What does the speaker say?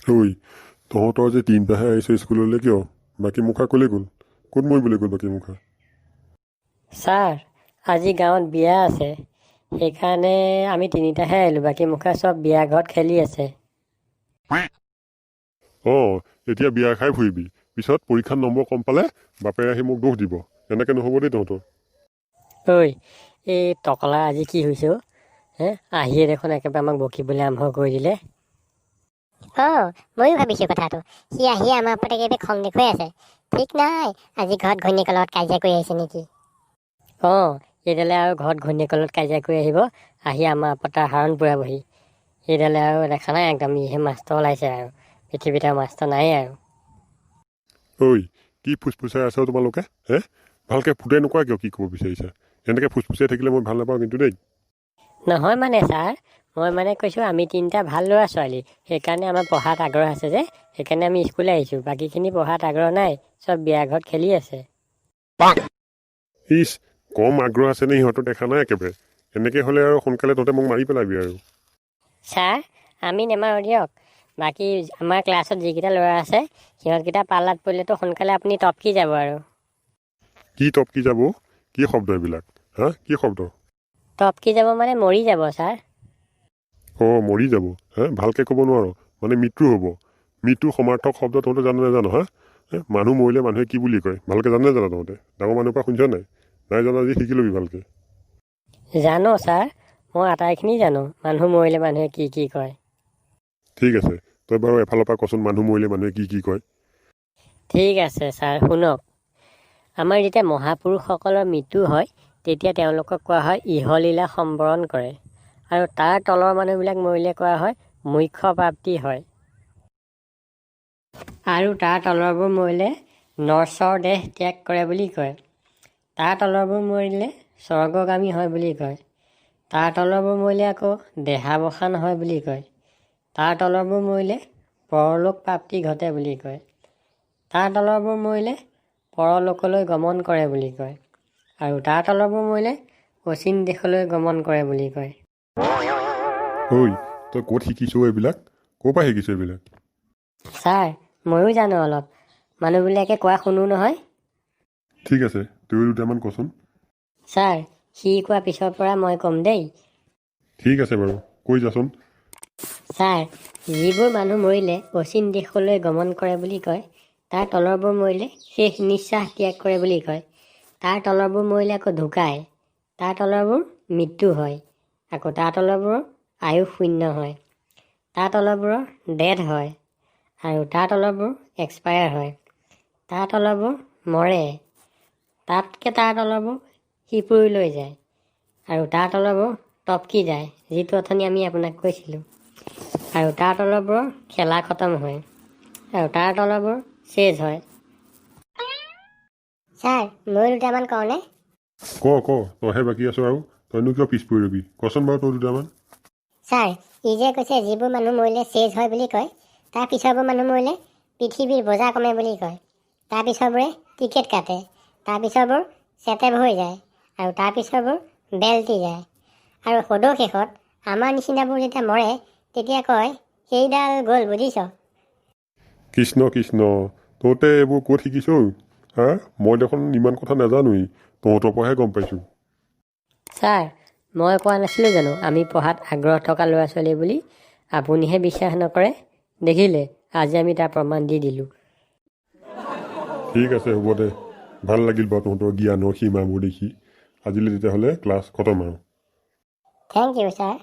ঐ তহঁতৰ যে তিনিটাহে আহিছে স্কুললৈ কিয়? বাকী মুখা ক'লৈ গ'ল? ক'ত মৰিবলৈ গ'ল বাকী মুখা? ছাৰ, আজি গাঁৱত বিয়া আছে, সেইকাৰণে আমি তিনিটাহে আহিলোঁ। বাকী মুখা চব বিয়া ঘৰত খেলি আছে। অঁ, এতিয়া বিয়া খাই ফুৰিবি, পিছত পৰীক্ষাত নম্বৰ কম পালে বাপেৰে আহি মোক দোষ দিব। এনেকৈ নহ'ব দেই তহঁতৰ। ঐ, এই টকলা আজি কি হৈছে অ'? আহিয়ে দেখোন একেবাৰে আমাক বকিবলৈ আৰম্ভ কৰি দিলে। ময়ো ভাবিছোঁ কথাটো। সি আহি আমাৰ ওপৰত একেবাৰে খং দেখুৱাই আছে। ঠিক নাই, আজি ঘৰত ঘৈণীয়েকৰ লগত কাজিয়া কৰি আহিছে নেকি? অঁ, এইডালে আৰু ঘৰত ঘৈণীয়েকৰ লগত কাজিয়া কৰি আহিব, আহি আমাৰ ওপৰত হাৰণ পুৰাবহি। সেইডালে আৰু দেখা নাই একদম ইহে মাষ্টৰ ওলাইছে আৰু পৃথিৱীত আৰু মাষ্টৰ নায়েই আৰু। ঐ, কি ফুচফুচাই আছ তোমালোকে? ভালকৈ ফুটাই নকৰা কিয়? কি ক'ব বিচাৰিছা? এনেকৈ ফুচফুচাই থাকিলে মই ভাল নাপাওঁ কিন্তু দেই। নহয় মানে ছাৰ, মই মানে কৈছোঁ আমি তিনিটা ভাল ল'ৰা ছোৱালী, সেইকাৰণে আমাৰ পঢ়াত আগ্ৰহ আছে যে, সেইকাৰণে আমি স্কুললৈ আহিছোঁ। বাকীখিনি পঢ়াত আগ্ৰহ নাই, চব বিয়া ঘৰত খেলি আছে। ইচ, কম আগ্ৰহ আছেনে সিহঁতৰ? দেখা নাই একেবাৰে। এনেকৈ হ'লে আৰু সোনকালে তহঁতে মোক মাৰি পেলাবি আৰু। ছাৰ, আমি নেমাৰোঁ দিয়ক। বাকী আমাৰ ক্লাছত যিকেইটা ল'ৰা আছে, সিহঁতকেইটা পাল্লাত পৰিলেতো সোনকালে আপুনি টপকি যাব আৰু। কি টপকি যাব? কি শব্দ এইবিলাক? কি শব্দ? টপকি যাব মানে মৰি যাব ছাৰ। অঁ, মৰি যাব? ভালকৈ ক'ব নোৱাৰ? মানে মৃত্যু হ'ব। মৃত্যুৰ সমাৰ্থক শব্দ তহঁতে জানো নাজানো? মানুহ মৰিলে মানুহে কি বুলি কয় ভালকৈ জানো নাজানো তহঁতে? ডাঙৰ মানুহৰ পৰা শুনিছ নাই? নাই জনা আজি শিকি ল'বি ভালকৈ। জানো ছাৰ, মই আটাইখিনি জানো মানুহ মৰিলে মানুহে কি কি কয়। ঠিক আছে, তই বাৰু এফালৰ পৰা কচোন মানুহ মৰিলে মানুহে কি কি কয়। ঠিক আছে ছাৰ, শুনক। আমাৰ যেতিয়া মহাপুৰুষসকলৰ মৃত্যু হয়, তেতিয়া তেওঁলোকক কোৱা হয় ইহলীলা সম্বৰণ কৰে, আৰু তাৰ তলৰ মানুহবিলাক মৰিলে কোৱা হয় মুখ্য প্ৰাপ্তি হয়, আৰু তাৰ তলৰবোৰ মৰিলে নৰচৰ দেহ ত্যাগ কৰে বুলি কয়। তাৰ তলৰবোৰ মৰিলে স্বৰ্গগামী হয় বুলি কয়। তাৰ তলৰবোৰ মৰিলে আকৌ দেহাৱসান হয় বুলি কয়। তাৰ তলৰবোৰ মৰিলে পৰলোক প্ৰাপ্তি ঘটে বুলি কয়। তাৰ তলৰবোৰ মৰিলে পৰলোকলৈ গমন কৰে বুলি কয়, আৰু তাৰ তলৰবোৰ মৰিলে অচিন দেশলৈ গমন কৰে বুলি কয়। ঐ, তই ক'ত শিকিছ এইবিলাক? ক'ৰ পৰা শিকিছ এইবিলাক? ছাৰ, ময়ো জানো অলপ, মানুহবিলাকে কোৱা শুনো নহয়। ঠিক আছে, তয়ো দুটামান কচোন। ছাৰ, সি কোৱা পিছৰ পৰা মই ক'ম দেই। ঠিক আছে বাৰু, কৈ যাচোন। ছাৰ, যিবোৰ মানুহ মৰিলে অচিন দেশলৈ গমন কৰে বুলি কয়, তাৰ তলৰবোৰ মৰিলে শেষ নিশ্বাস ত্যাগ কৰে বুলি কয়। তাৰ তলৰবোৰ মৰিলে আকৌ ঢুকায়। তাৰ তলৰবোৰ মৃত্যু হয়। আকৌ তাৰ তলৰবোৰৰ আয়ুস শূন্য হয়। তাৰ তলৰবোৰৰ ডেথ হয়, আৰু তাৰ তলৰবোৰ এক্সপায়াৰ হয়। তাৰ তলৰবোৰ মৰে। তাতকৈ তাৰ তলৰবোৰ শিপুৰিলৈ যায়, আৰু তাৰ তলৰবোৰ টপকি যায়, যিটো অথনি আমি আপোনাক কৈছিলোঁ। আৰু তাৰ তলৰবোৰৰ খেলা খতম হয়, আৰু তাৰ তলৰবোৰ চেজ হয়। ছাৰ, ময়ো দুটামান কওঁনে? ক, তইহে বাকী আছ আৰু তইনো কিয় পিছ পৰি ৰবি? কচোন বাৰু তই দুটামান। ছাৰ, ই যে কৈছে যিবোৰ মানুহ মৰিলে চেজ হয় বুলি কয়, তাৰ পিছৰবোৰ মানুহ মৰিলে পৃথিৱীৰ বজা কমে বুলি কয়। তাৰ পিছৰবোৰে টিকেট কাটে, তাৰ পিছৰবোৰ চেটেপ হৈ যায়, আৰু তাৰ পিছৰবোৰ বেলটি যায়, আৰু সদৌ শেষত আমাৰ নিচিনাবোৰ যেতিয়া মৰে, তেতিয়া কয় সেইডাল গ'ল বুজিছ। কৃষ্ণ কৃষ্ণ, তহঁতে এইবোৰ ক'ত শিকিছ? মই দেখোন ইমান কথা নাজানোৱেই, তহঁতৰ পৰাহে গম পাইছোঁ। ছাৰ, মই কোৱা নাছিলোঁ জানো আমি পঢ়াত আগ্ৰহ থকা ল'ৰা ছোৱালী বুলি? আপুনিহে বিশ্বাস নকৰে। দেখিলে, আজি আমি তাৰ প্ৰমাণ দি দিলোঁ। ঠিক আছে, হ'ব দে। ভাল লাগিল বাৰু তহঁতৰ জ্ঞানৰ সীমাবোৰ দেখি। আজিলৈ তেতিয়াহ'লে ক্লাছ খতম আৰু। Thank you sir.